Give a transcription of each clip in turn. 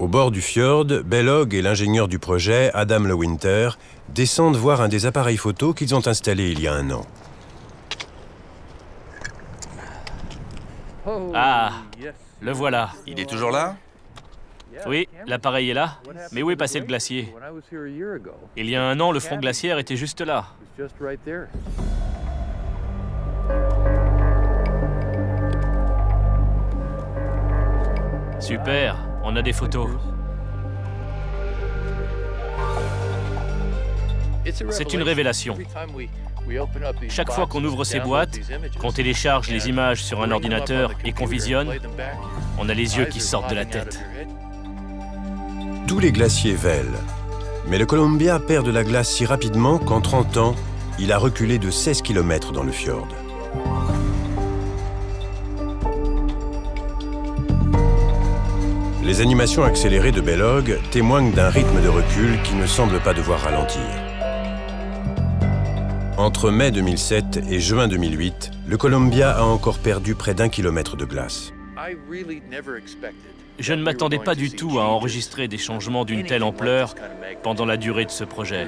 Au bord du fjord, Bellog et l'ingénieur du projet, Adam Lewinter, descendent voir un des appareils photo qu'ils ont installé il y a 1 an. Ah, le voilà. Il est toujours là? Oui, l'appareil est là. Mais où est passé le glacier? Il y a 1 an, le front glaciaire était juste là. Super, on a des photos. C'est une révélation. Chaque fois qu'on ouvre ces boîtes, qu'on télécharge les images sur un ordinateur et qu'on visionne, on a les yeux qui sortent de la tête. Tous les glaciers vêlent. Mais le Columbia perd de la glace si rapidement qu'en 30 ans, il a reculé de 16 km dans le fjord. Les animations accélérées de Bellog témoignent d'un rythme de recul qui ne semble pas devoir ralentir. Entre mai 2007 et juin 2008, le Columbia a encore perdu près d'1 kilomètre de glace. Je ne m'attendais pas du tout à enregistrer des changements d'une telle ampleur pendant la durée de ce projet.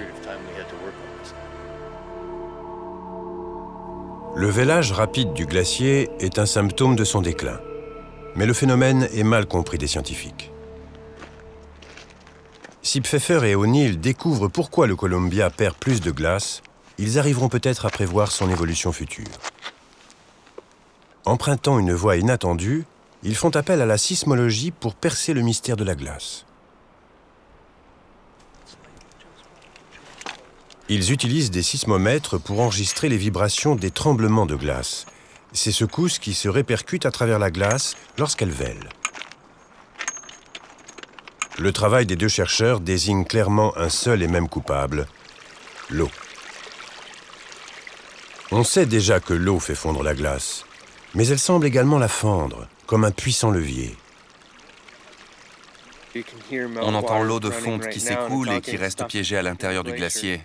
Le vêlage rapide du glacier est un symptôme de son déclin. Mais le phénomène est mal compris des scientifiques. Si Pfeffer et O'Neill découvrent pourquoi le Columbia perd plus de glace, ils arriveront peut-être à prévoir son évolution future. Empruntant une voie inattendue, ils font appel à la sismologie pour percer le mystère de la glace. Ils utilisent des sismomètres pour enregistrer les vibrations des tremblements de glace, ces secousses qui se répercutent à travers la glace lorsqu'elle vêle. Le travail des 2 chercheurs désigne clairement un seul et même coupable, l'eau. On sait déjà que l'eau fait fondre la glace, mais elle semble également la fendre, comme un puissant levier. On entend l'eau de fonte qui s'écoule et qui reste piégée à l'intérieur du glacier.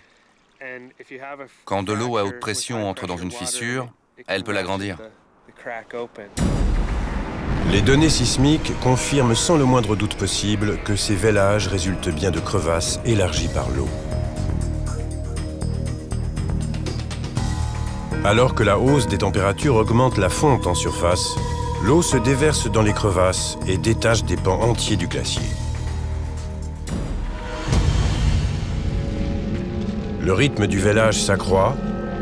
Quand de l'eau à haute pression entre dans une fissure, elle peut l'agrandir. Les données sismiques confirment sans le moindre doute possible que ces vêlages résultent bien de crevasses élargies par l'eau. Alors que la hausse des températures augmente la fonte en surface, l'eau se déverse dans les crevasses et détache des pans entiers du glacier. Le rythme du vêlage s'accroît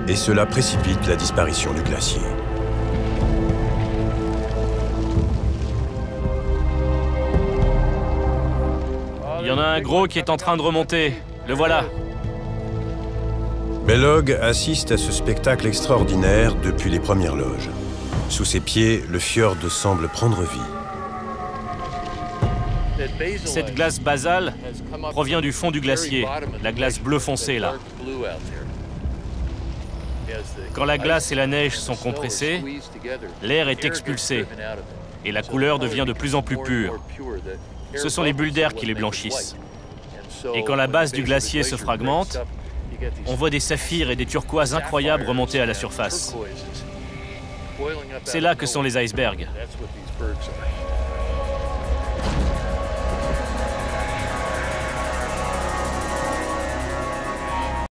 et cela précipite la disparition du glacier. Il y en a un gros qui est en train de remonter. Le voilà. Bellog assiste à ce spectacle extraordinaire depuis les premières loges. Sous ses pieds, le fjord semble prendre vie. Cette glace basale provient du fond du glacier, la glace bleu foncé là. Quand la glace et la neige sont compressées, l'air est expulsé et la couleur devient de plus en plus pure. Ce sont les bulles d'air qui les blanchissent. Et quand la base du glacier se fragmente, on voit des saphirs et des turquoises incroyables remonter à la surface. C'est là que sont les icebergs.